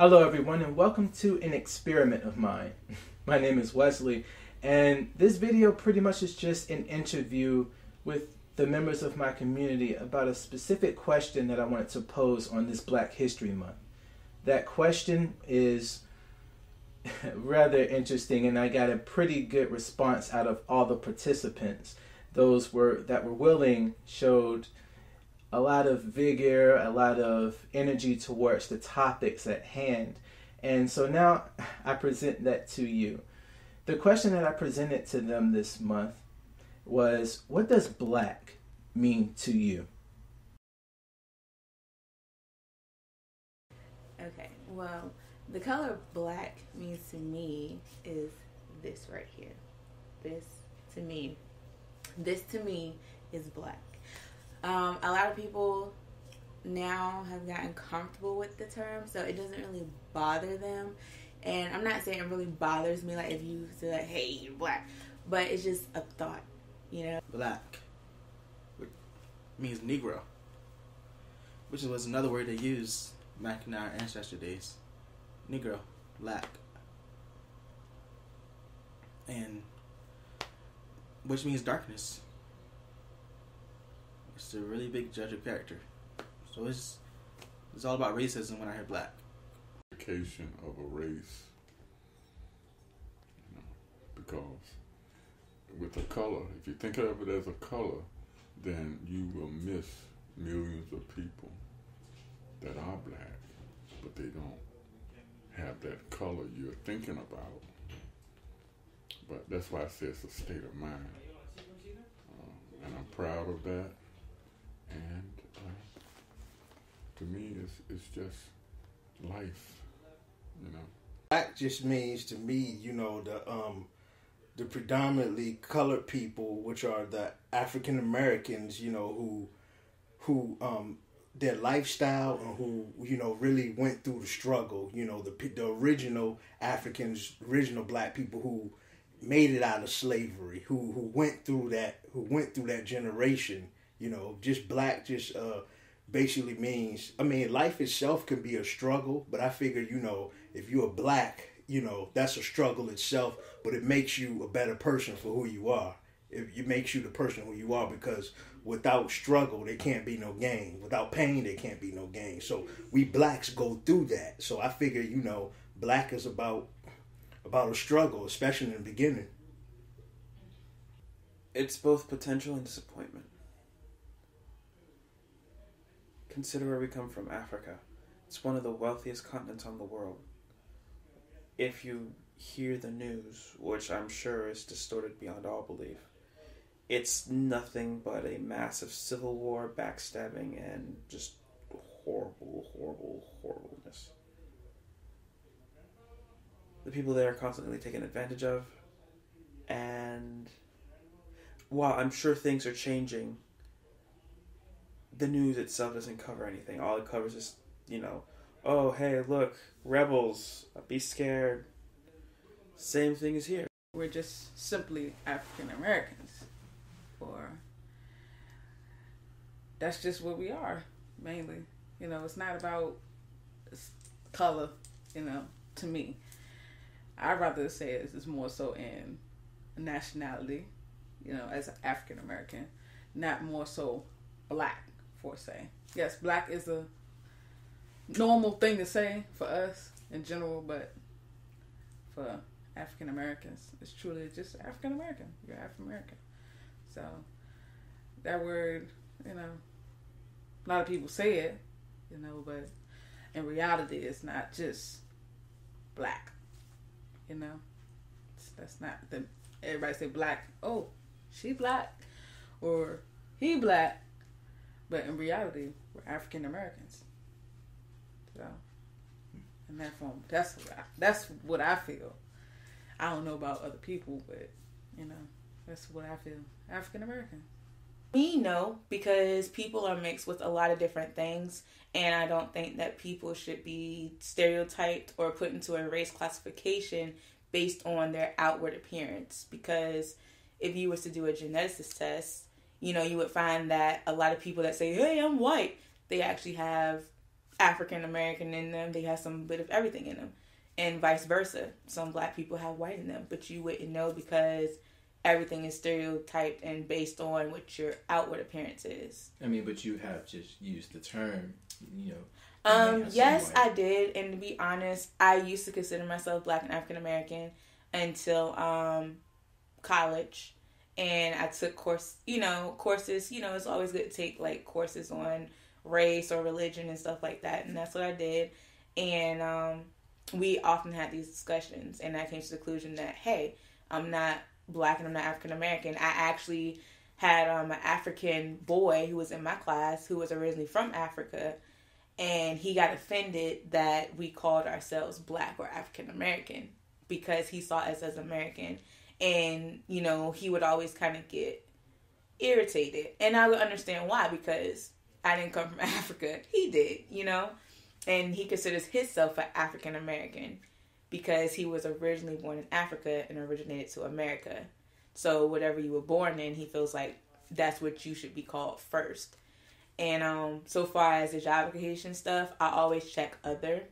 Hello everyone and welcome to an experiment of mine. My name is Wesley and this video pretty much is just an interview with the members of my community about a specific question that I wanted to pose on this Black History Month. That question is rather interesting and I got a pretty good response out of all the participants. Those that were willing showed a lot of vigor, a lot of energy towards the topics at hand. And so now I present that to you. The question that I presented to them this month was, what does Black mean to you? Okay, well, the color black means to me is this right here. This to me is black. A lot of people now have gotten comfortable with the term, so it doesn't really bother them. And I'm not saying it really bothers me, like if you say like, hey, you're black, but it's just a thought, you know? Black means Negro, which was another word they used back in our ancestor days. Negro, black. And which means darkness. It's a really big judge of character. So it's all about racism when I hear black. Of a race, because with a color, if you think of it as a color, then you will miss millions of people that are black, but they don't have that color you're thinking about. But that's why I say it's a state of mind, and I'm proud of that. And to me, it's just life, you know. Black just means to me, you know, the predominantly colored people, which are the African Americans, you know, who their lifestyle and who, you know, really went through the struggle. You know, the original Africans, original black people who made it out of slavery, who went through that generation. You know, just black just basically means, I mean, life itself can be a struggle, but I figure, you know, if you're black, you know, that's a struggle itself, but it makes you a better person for who you are. It makes you the person who you are, because without struggle, there can't be no gain. Without pain, there can't be no gain. So we blacks go through that. So I figure, you know, black is about a struggle, especially in the beginning. It's both potential and disappointment. Consider where we come from, Africa. It's one of the wealthiest continents on the world. If you hear the news, which I'm sure is distorted beyond all belief, it's nothing but a massive civil war, backstabbing, and just horribleness. The people there are constantly taken advantage of, and while I'm sure things are changing, the news itself doesn't cover anything. All it covers is, you know, oh, hey, look, rebels, be scared. Same thing as here. We're just simply African Americans. Or that's just what we are, mainly. You know, it's not about color, you know, to me. I'd rather say it's more so in nationality, you know, as an African American, not more so black, for say. Yes, black is a normal thing to say for us in general, but for African Americans, it's truly just African American. You're African American. So that word, you know, a lot of people say it, you know, but in reality, it's not just black. You know, that's not the. Everybody say black. Oh, she black, or he black, but in reality, we're African Americans. So, in that form, that's what I feel. I don't know about other people, but you know, that's what I feel. African American. We know, because people are mixed with a lot of different things, and I don't think that people should be stereotyped or put into a race classification based on their outward appearance. Because if you was to do a geneticist test, you know, you would find that a lot of people that say, hey, I'm white, they actually have African American in them. They have some bit of everything in them. And vice versa. Some black people have white in them, but you wouldn't know because everything is stereotyped and based on what your outward appearance is. I mean, but you have just used the term, you know. Yes, I did. And to be honest, I used to consider myself black and African American until college. And I took courses. It's always good to take like courses on race or religion and stuff like that. And that's what I did. And we often had these discussions. And I came to the conclusion that, hey, I'm not black and I'm not African American. I actually had an African boy who was in my class who was originally from Africa. And he got offended that we called ourselves black or African American because he saw us as American. And, you know, he would always kind of get irritated. And I would understand why, because I didn't come from Africa. He did, you know. And he considers himself an African American because he was originally born in Africa and originated to America. So whatever you were born in, he feels like that's what you should be called first. And so far as the job application stuff, I always check other.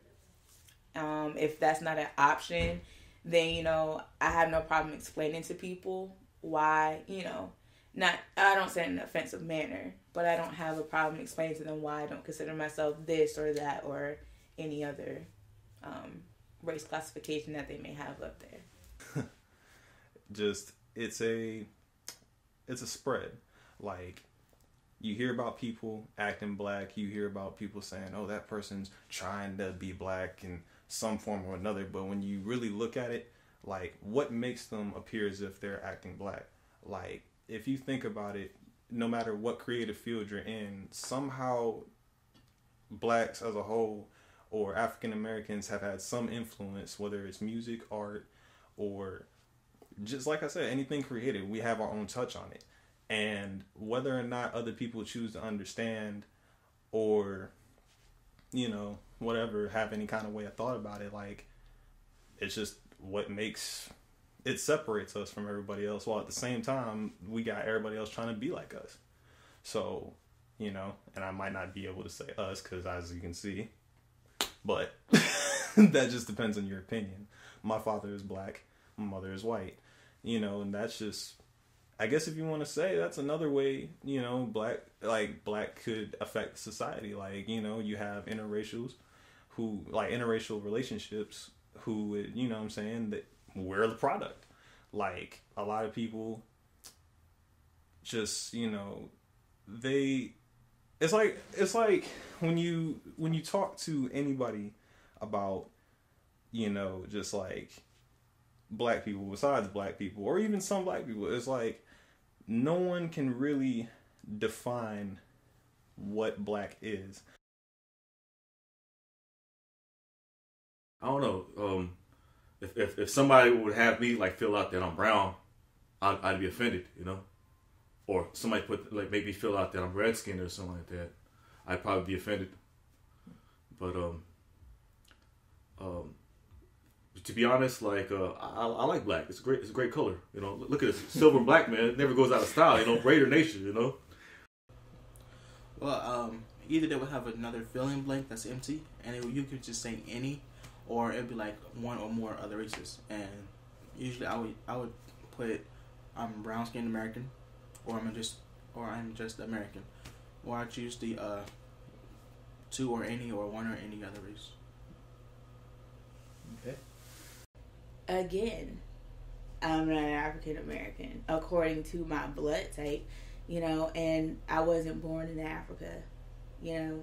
If that's not an option, then, you know, I have no problem explaining to people why, you know, I don't say it in an offensive manner, but I don't have a problem explaining to them why I don't consider myself this or that or any other race classification that they may have up there. Just, it's a spread. Like, you hear about people acting black, you hear about people saying, oh, that person's trying to be black in some form or another, but when you really look at it, like, what makes them appear as if they're acting black? Like, if you think about it, no matter what creative field you're in, somehow blacks as a whole or African Americans have had some influence, whether it's music, art, or just like I said, anything creative, we have our own touch on it. And whether or not other people choose to understand or, you know, whatever, have any kind of way of thought about it, like, it's just what makes it separates us from everybody else, while at the same time we got everybody else trying to be like us. So, you know, and I might not be able to say us because, as you can see, but that just depends on your opinion. My father is black, my mother is white, you know, and that's just, I guess if you want to say, that's another way, you know, black could affect society. Like, you know, you have interracial relationships who, you know what I'm saying, that we're the product. Like, a lot of just, you know, it's like when you talk to anybody about, you know, just like black people besides black people, or even some black people, it's like no one can really define what black is. I don't know. If somebody would have me like fill out that I'm brown, I'd be offended, you know. Or somebody make me fill out that I'm red skinned or something like that, I'd probably be offended. But to be honest, like I like black. It's a great color. You know, look at this silver and black, man. It never goes out of style. You know, Raider Nation. You know. Well, either they would have another filling blank that's empty, and you could just say any, or it'd be like one or more other races. And usually, I would put I'm brown skinned American, or I'm just American, or I choose the two or any or one or any other race. Okay. Again, I'm not an African American according to my blood type, you know, and I wasn't born in Africa, you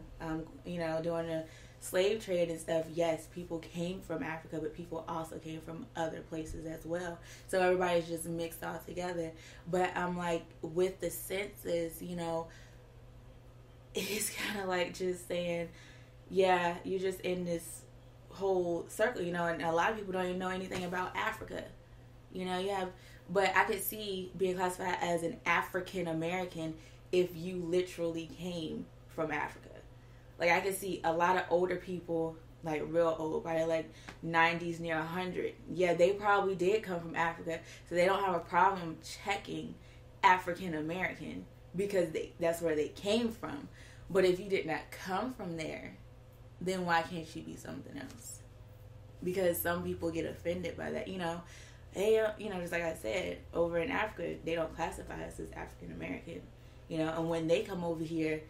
know, during the slave trade and stuff. Yes, people came from Africa, but people also came from other places as well. So everybody's just mixed all together. But I'm like, with the census, you know, it's kind of like just saying, yeah, you're just in this whole circle, you know, and a lot of people don't even know anything about Africa. You know, but I could see being classified as an African American if you literally came from Africa. Like, I could see a lot of older people, like real old, probably like 90s, near 100. Yeah, they probably did come from Africa, so they don't have a problem checking African American because that's where they came from. But if you did not come from there, then why can't she be something else? Because some people get offended by that. They, just like I said, over in Africa, they don't classify us as African American. And when they come over here,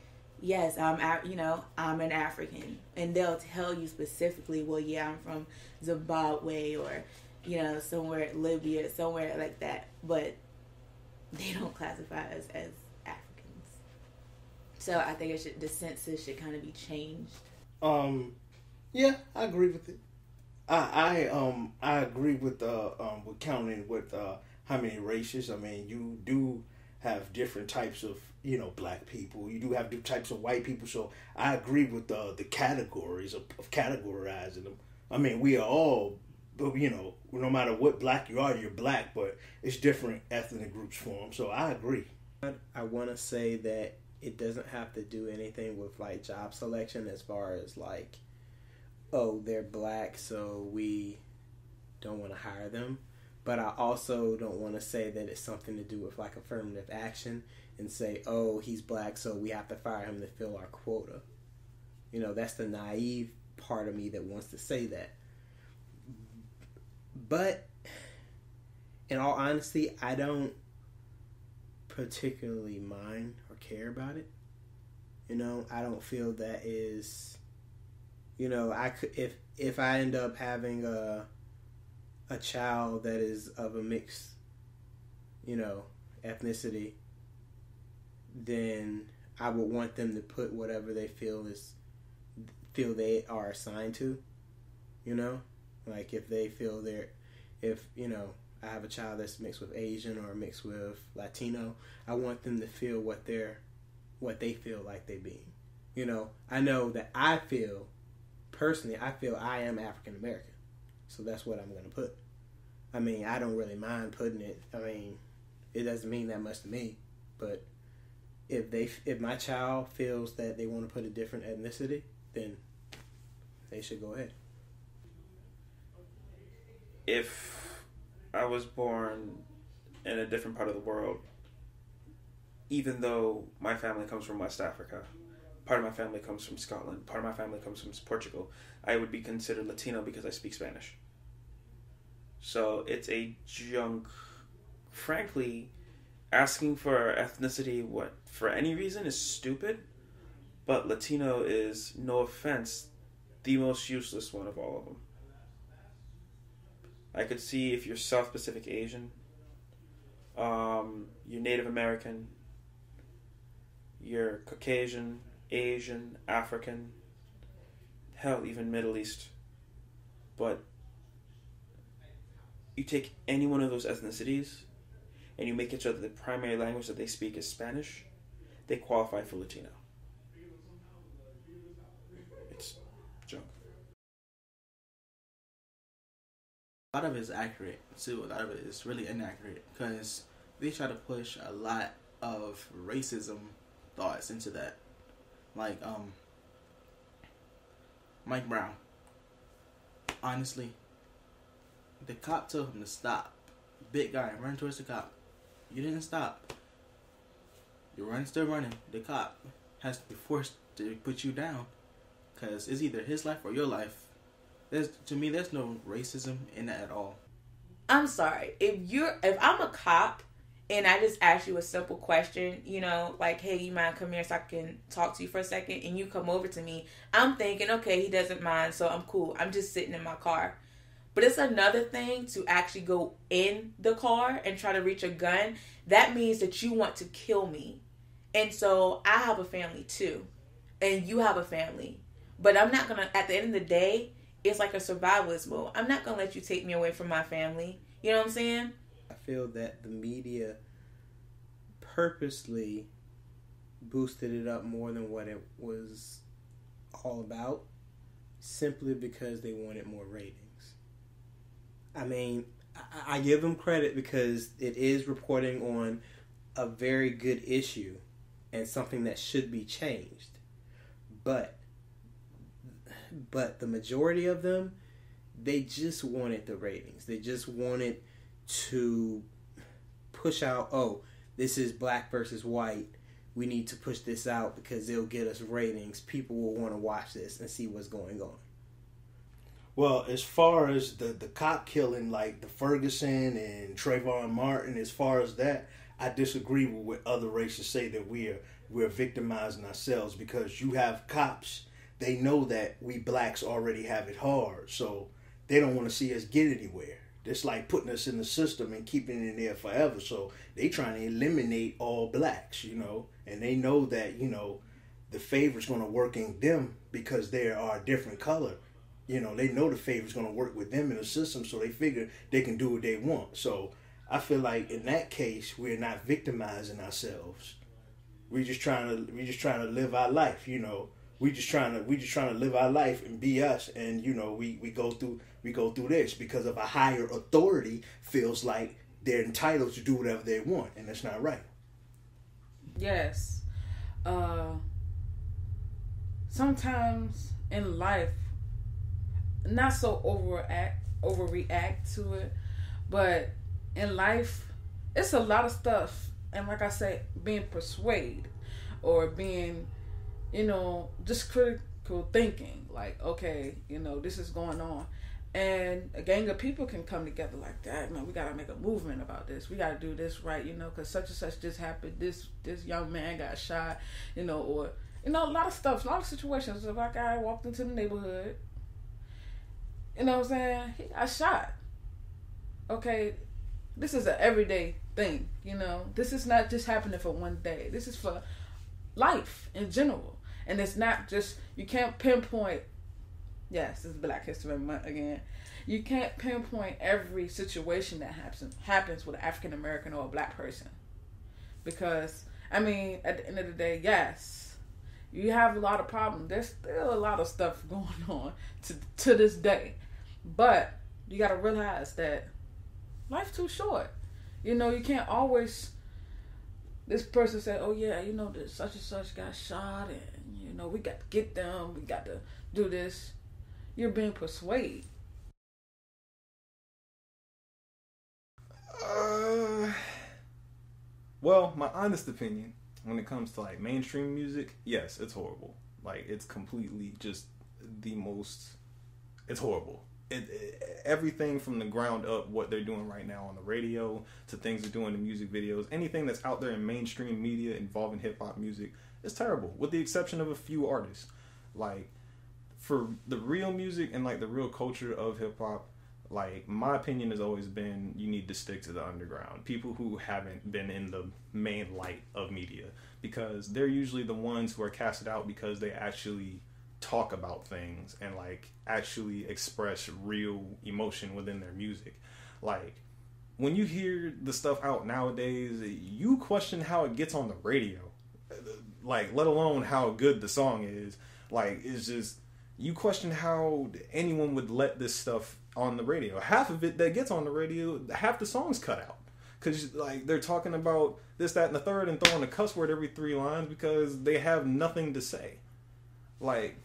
yes, I'm an African, and they'll tell you specifically, well, yeah, I'm from Zimbabwe or, somewhere Libya, somewhere like that, but they don't classify us as Africans. So I think the census should kind of be changed. Yeah, I agree with it. I agree with counting with how many races. I mean, you do have different types of black people. You do have different types of white people. So I agree with the categories of categorizing them. I mean, we are all, no matter what black you are, you're black, but it's different ethnic groups form. So I agree. I want to say that it doesn't have to do anything with like job selection as far as like, oh, they're black, so we don't want to hire them. But I also don't want to say that it's something to do with like affirmative action and say, oh, he's black, so we have to fire him to fill our quota. That's the naive part of me that wants to say that. But in all honesty, I don't particularly mind or care about it. I don't feel that is, I could, if I end up having a child that is of a mixed, ethnicity, then I would want them to put whatever they feel they are assigned to, like if they feel I have a child that's mixed with Asian or mixed with Latino, I want them to feel what they feel like they being. I know that I feel I am African American. So that's what I'm going to put. I mean, I don't really mind putting it. I mean, it doesn't mean that much to me. But if my child feels that they want to put a different ethnicity, then they should go ahead. If I was born in a different part of the world, even though my family comes from West Africa, part of my family comes from Scotland, part of my family comes from Portugal, I would be considered Latino because I speak Spanish. So it's a junk. Frankly, asking for ethnicity for any reason is stupid, but Latino is, no offense, the most useless one of all of them. I could see if you're South Pacific Asian, you're Native American, you're Caucasian, Asian, African, hell, even Middle East. But you take any one of those ethnicities and you make it so that the primary language that they speak is Spanish, they qualify for Latino. It's junk. A lot of it is accurate too. A lot of it is really inaccurate because they try to push a lot of racism thoughts into that. Like Mike Brown. Honestly, the cop told him to stop. Big guy running towards the cop. You didn't stop. You're still running. The cop has to be forced to put you down because it's either his life or your life. To me, there's no racism in that at all. I'm sorry. If I'm a cop and I just ask you a simple question, like, hey, you mind come here so I can talk to you for a second, and you come over to me, I'm thinking, okay, he doesn't mind, so I'm cool. I'm just sitting in my car. But it's another thing to actually go in the car and try to reach a gun. That means that you want to kill me. And so I have a family too. And you have a family. But I'm not going to, at the end of the day, it's like a survivalist mode. I'm not going to let you take me away from my family. You know what I'm saying? I feel that the media purposely boosted it up more than what it was all about, simply because they wanted more ratings. I mean, I give them credit because it is reporting on a very good issue and something that should be changed. But the majority of them, they just wanted the ratings. They just wanted to push out, oh, this is black versus white. we need to push this out because it'll get us ratings. People will want to watch this and see what's going on. Well, as far as the cop killing, like the Ferguson and Trayvon Martin, as far as that, I disagree with what other races say that we're victimizing ourselves, because you have cops, they know that we blacks already have it hard, so they don't want to see us get anywhere. It's like putting us in the system and keeping it in there forever. So they trying to eliminate all blacks, and they know that, the favor's going to work in them because they are a different color. They know the favor's going to work with them in the system, so they figure they can do what they want. So I feel like in that case, we're not victimizing ourselves. We're just trying to live our life, We just trying to live our life and be us, and we go through this because of a higher authority feels like they're entitled to do whatever they want, and that's not right. Yes. Sometimes in life, not so overreact to it, but in life, it's a lot of stuff, and like I say, being persuaded or being, just critical thinking, like, okay, this is going on, and a gang of people can come together like that. Man, we gotta make a movement about this. We gotta do this right, because such and such just happened. This young man got shot, or a lot of stuff, a lot of situations. A black guy walked into the neighborhood. You know what I'm saying? He got shot. Okay, this is an everyday thing. This is not just happening for one day. This is for life in general. And it's not just, you can't pinpoint, yes, this is Black History Month again. You can't pinpoint every situation that happens with an African American or a black person. Because, at the end of the day, yes, you have a lot of problems. There's still a lot of stuff going on to this day. But you got to realize that life's too short. You can't always, this person said, oh yeah, that such and such got shot, and we got to get them, we got to do this. You're being persuaded. Well, my honest opinion, when it comes to like mainstream music, yes, it's horrible. Like, it's completely just it's horrible. Everything from the ground up, what they're doing right now on the radio to things they're doing in music videos, anything that's out there in mainstream media involving hip-hop music is terrible, with the exception of a few artists. Like, for the real music and like the real culture of hip-hop, like, my opinion has always been you need to stick to the underground, people who haven't been in the main light of media, because they're usually the ones who are casted out because they actually talk about things and like actually express real emotion within their music. Like, when you hear the stuff out nowadays, you question how it gets on the radio, like, let alone how good the song is. Like, it's just, you question how anyone would let this stuff on the radio. Half of it that gets on the radio, half the song's cut out, because like they're talking about this, that, and the third, and throwing a cuss word every 3 lines because they have nothing to say. Like,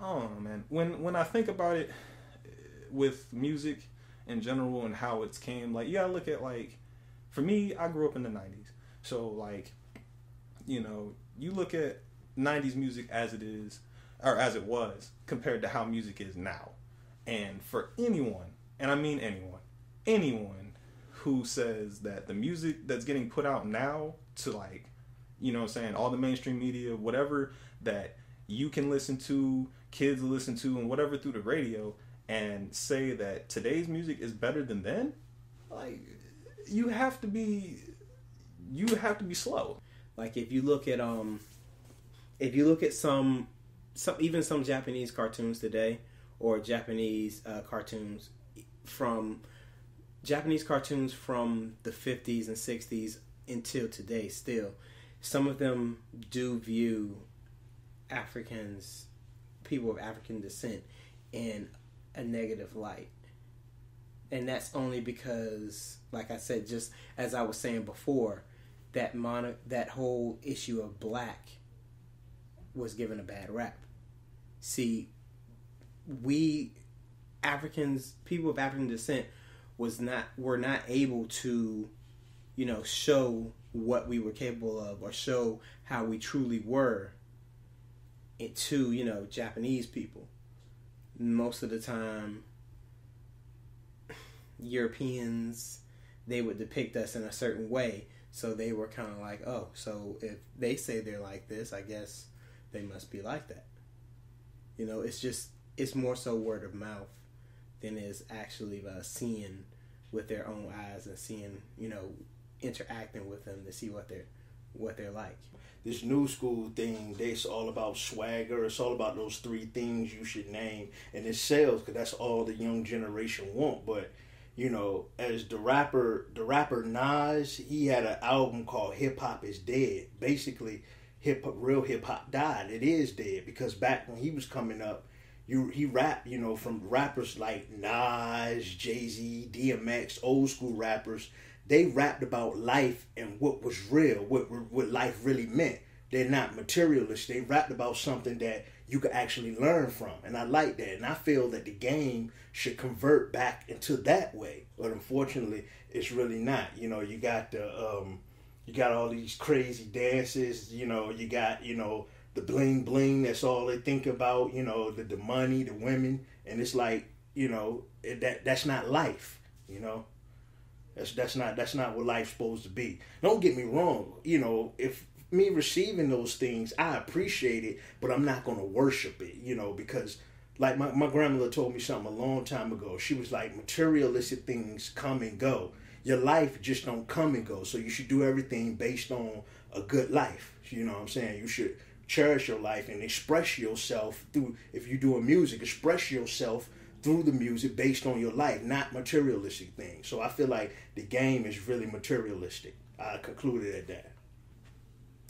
I don't know, man. When I think about it with music in general and how it's came, like, you gotta look at, like, for me, I grew up in the 90s. So, like, you look at 90s music as it is, or as it was, compared to how music is now. And for anyone, and I mean anyone who says that the music that's getting put out now to, like, all the mainstream media, whatever that you can listen to, kids listen to, and whatever through the radio, and say that today's music is better than then, like, you have to be slow. Like, if you look at some even some Japanese cartoons today, or Japanese cartoons from the 50s and 60s until today, still some of them do view people of African descent in a negative light. And that's only because, like I said, just as I was saying before, that whole issue of black was given a bad rap. See, we Africans, people of African descent, were not able to, show what we were capable of or show how we truly were to, you know, Japanese people. Most of the time, Europeans, they would depict us in a certain way, so they were kind of like, oh, so if they say they're like this, I guess they must be like that. You know, it's more so word of mouth than is actually seeing with their own eyes and seeing, you know, interacting with them to see what they're like. This new school thing, it's all about swagger. It's all about those 3 things you should name, and it sells because that's all the young generation want. But you know, as the rapper Nas, he had an album called Hip Hop Is Dead. Basically, real hip hop died. It is dead because back when he was coming up, he rapped, you know, from rappers like Nas, Jay-Z, DMX, old school rappers. They rapped about life and what was real, what life really meant. They're not materialists. They rapped about something that you could actually learn from. And I like that. And I feel that the game should convert back into that way. But unfortunately, it's really not. You know, you got all these crazy dances, you know, you got, you know, the bling bling, that's all they think about, you know, the money, the women. And it's like, you know, that's not life, you know. That's not what life's supposed to be. Don't get me wrong. You know, if me receiving those things, I appreciate it, but I'm not going to worship it, you know, because like my grandmother told me something a long time ago. She was like, materialistic things come and go. Your life just don't come and go. So you should do everything based on a good life. You know what I'm saying? You should cherish your life and express yourself through, if you're doing music, express yourself through the music based on your life, not materialistic things. So I feel like the game is really materialistic. I concluded at that.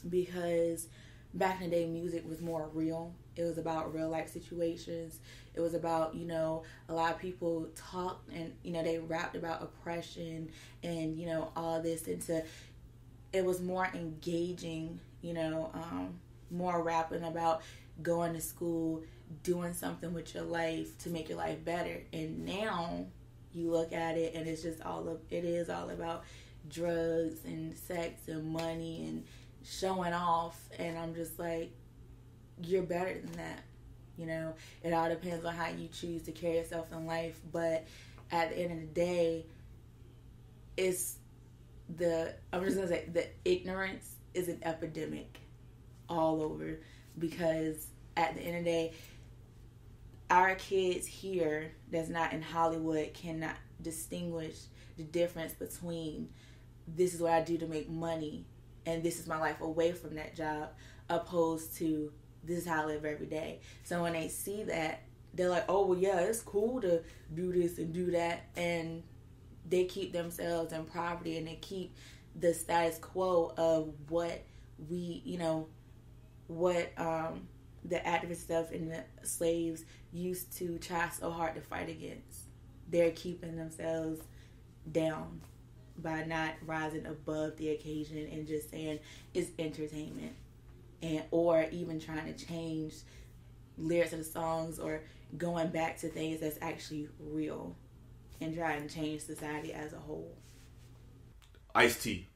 Because back in the day, music was more real. It was about real life situations. It was about, you know, a lot of people talked and, you know, they rapped about oppression and, you know, all this it was more engaging, you know, more rapping about going to school, doing something with your life to make your life better. And now you look at it and it's just it is all about drugs and sex and money and showing off. And I'm just like, you're better than that. You know, it all depends on how you choose to carry yourself in life. But at the end of the day, I'm just gonna say the ignorance is an epidemic all over, because at the end of the day, our kids here that's not in Hollywood cannot distinguish the difference between this is what I do to make money and this is my life away from that job, opposed to this is how I live every day. So when they see that, they're like, oh, well, yeah, it's cool to do this and do that. And they keep themselves in poverty and they keep the status quo of what we, you know, what the activist stuff and the slaves used to try so hard to fight against. They're keeping themselves down by not rising above the occasion and just saying it's entertainment, and or even trying to change lyrics of the songs or going back to things that's actually real and trying to change society as a whole. Ice-T,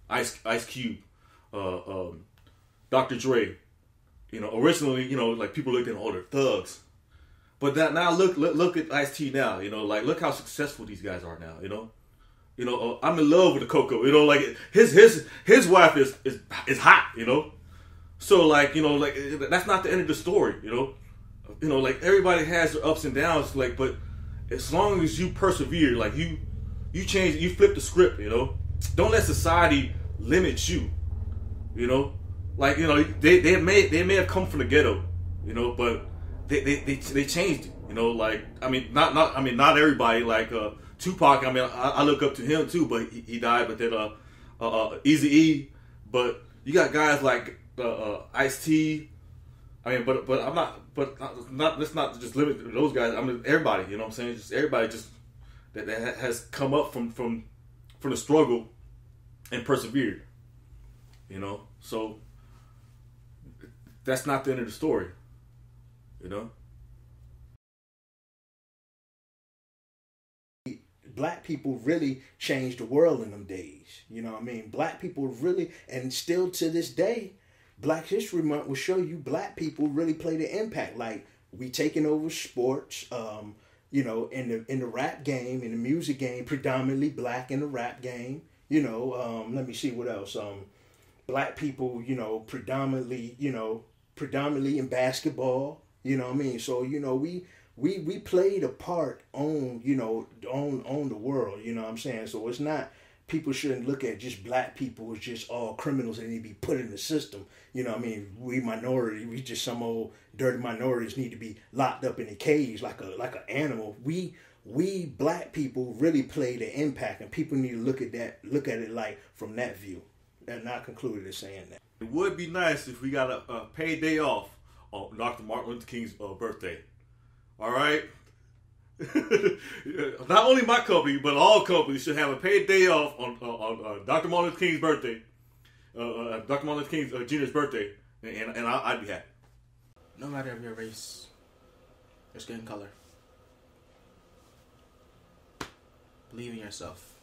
Ice Cube, Dr. Dre. You know, originally, you know, like people looked at older thugs, but now look at Ice-T now. You know, like look how successful these guys are now. You know, I'm in love with the Coco. You know, like his wife is hot. You know, so like, you know, like that's not the end of the story. You know, like everybody has their ups and downs. Like, but as long as you persevere, like you change, you flip the script. You know, don't let society limit you. You know. Like, you know, they may have come from the ghetto, you know, but they changed it, you know. Like, I mean, not everybody. Like Tupac, I mean, I look up to him too, but he died. But then Eazy-E, but you got guys like Ice-T. I mean, but I'm not. Let's not just limit those guys. I mean, everybody. You know what I'm saying? Just everybody just that has come up from the struggle and persevered. You know, so. That's not the end of the story, you know? black people really changed the world in them days. You know what I mean? Black people really, and still to this day, Black History Month will show you black people really played an impact. Like, we taking over sports, you know, in the rap game, in the music game, predominantly black in the rap game. You know, let me see what else. Black people, you know, predominantly in basketball. You know what I mean? So, you know, we played a part on, you know, on the world. You know what I'm saying? So it's not, people shouldn't look at just black people as just all criminals and need to be put in the system. You know what I mean? We minority, we just some old dirty minorities need to be locked up in a cage like an animal. We black people really played an impact, and people need to look at it like from that view. And I concluded as saying that. It would be nice if we got a paid day off on Dr. Martin Luther King's birthday. All right? Not only my company, but all companies should have a paid day off on Dr. Martin Luther King's birthday. Dr. Martin Luther King's Jr.'s birthday. And I'd be happy. No matter your race, your skin color, believe in yourself.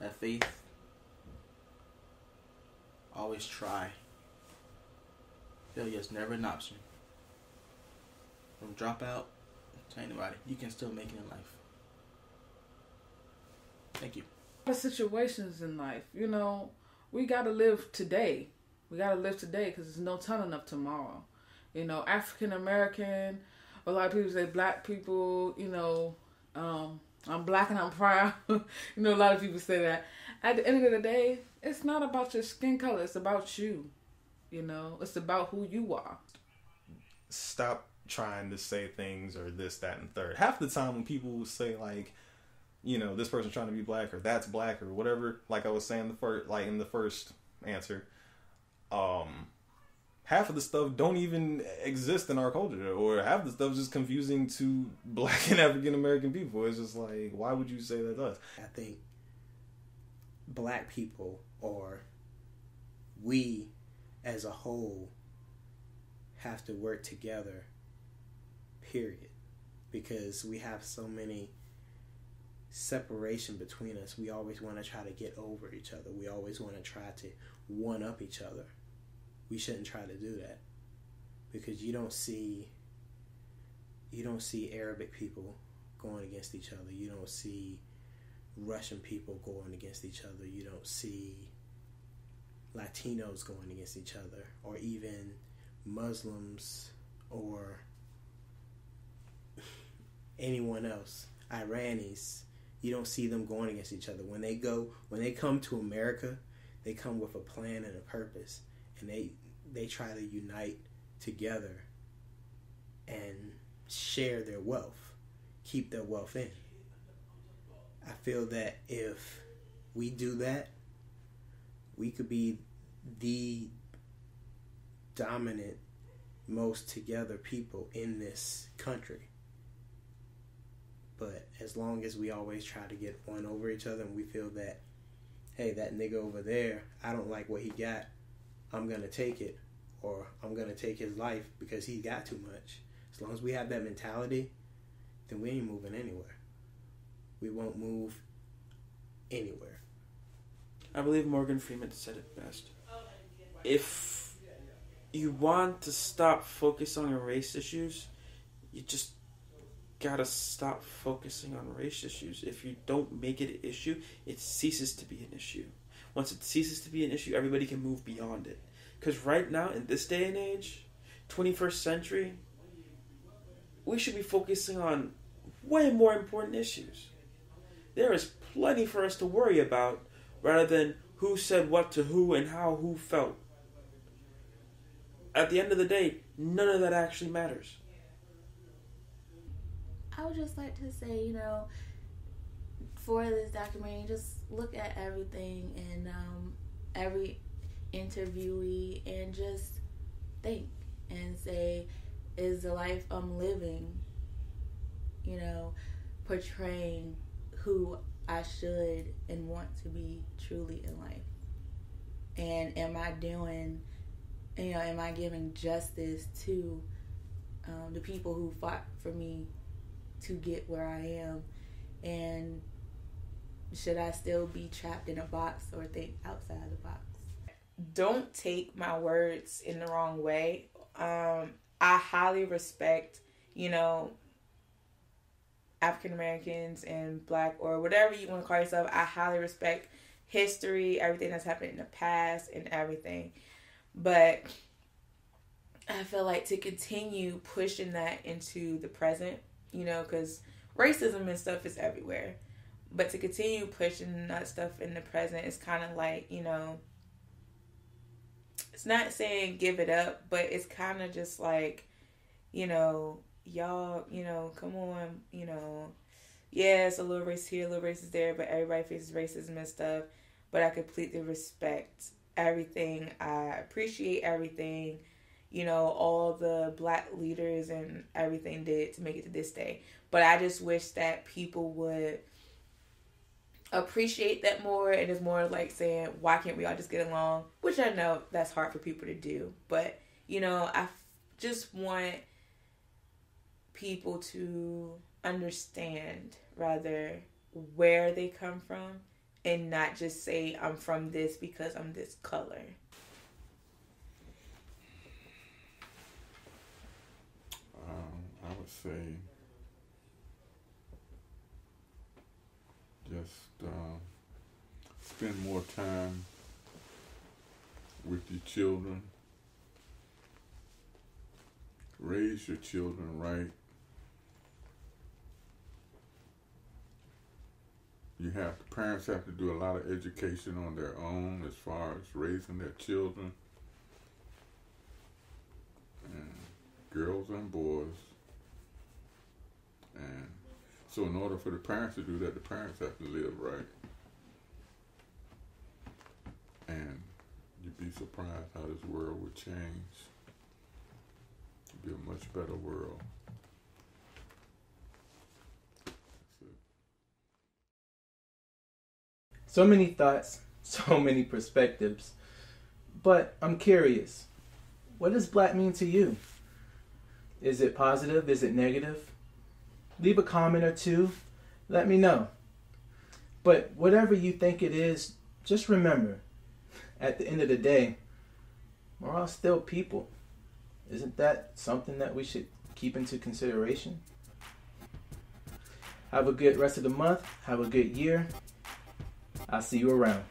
Have faith. Always try. Failure is never an option. From dropout to anybody, you can still make it in life. Thank you. The situations in life, you know, we gotta live today. We gotta live today because there's no telling of tomorrow. You know, African American, a lot of people say black people, you know, I'm black and I'm proud. You know, a lot of people say that. At the end of the day, it's not about your skin color. It's about you. You know, it's about who you are. Stop trying to say things or this, that, and third. Half the time when people say like, you know, this person's trying to be black or that's black or whatever, like I was saying in the first answer, half of the stuff don't even exist in our culture, or half the stuff is just confusing to black and African American people. It's just like, why would you say that to us? I think black people, or we as a whole, have to work together, period. Because we have so many separation between us. We always want to try to get over each other. We always want to try to one-up each other. We shouldn't try to do that, because you don't see Arabic people going against each other. You don't see Russian people going against each other. You don't see Latinos going against each other, or even Muslims or anyone else, Iranis. You don't see them going against each other. When they come to America, they come with a plan and a purpose, and they try to unite together and share their wealth, keep their wealth in. I feel that if we do that, we could be the dominant, most together people in this country. But as long as we always try to get one over each other, and we feel that, hey, that nigga over there, I don't like what he got, I'm going to take it, or I'm going to take his life because he got too much. As long as we have that mentality, then we ain't moving anywhere. We won't move anywhere. I believe Morgan Freeman said it best. If you want to stop focusing on race issues, you just gotta stop focusing on race issues. If you don't make it an issue, it ceases to be an issue. Once it ceases to be an issue, everybody can move beyond it. Because right now, in this day and age, 21st century, we should be focusing on way more important issues. There is plenty for us to worry about, rather than who said what to who and how who felt. At the end of the day, none of that actually matters. I would just like to say, you know, for this documentary, just look at everything and every interviewee and just think and say, is the life I'm living, you know, portraying who I should and want to be truly in life? And am I doing, you know, am I giving justice to the people who fought for me to get where I am? And should I still be trapped in a box or think outside the box? Don't take my words in the wrong way. I highly respect, you know, African Americans and Black, or whatever you want to call yourself. I highly respect history, everything that's happened in the past and everything. But I feel like to continue pushing that into the present, you know, because racism and stuff is everywhere. But to continue pushing that stuff in the present is kind of like, you know, it's not saying give it up, but it's kind of just like, you know, y'all, you know, come on, you know, yeah, it's a little race here, a little race there, but everybody faces racism and stuff. But I completely respect everything. I appreciate everything, you know, all the Black leaders and everything did to make it to this day. But I just wish that people would appreciate that more, and it's more like saying, why can't we all just get along? Which I know that's hard for people to do, but you know, I just want people to understand rather where they come from, and not just say I'm from this because I'm this color. I would say just spend more time with your children. Raise your children right. Parents have to do a lot of education on their own as far as raising their children, and girls and boys. And so in order for the parents to do that, the parents have to live right. And you'd be surprised how this world would change. It'd be a much better world. So many thoughts, so many perspectives. But I'm curious, what does Black mean to you? Is it positive? Is it negative? Leave a comment or two. Let me know. But whatever you think it is, just remember, at the end of the day, we're all still people. Isn't that something that we should keep into consideration? Have a good rest of the month. Have a good year. I'll see you around.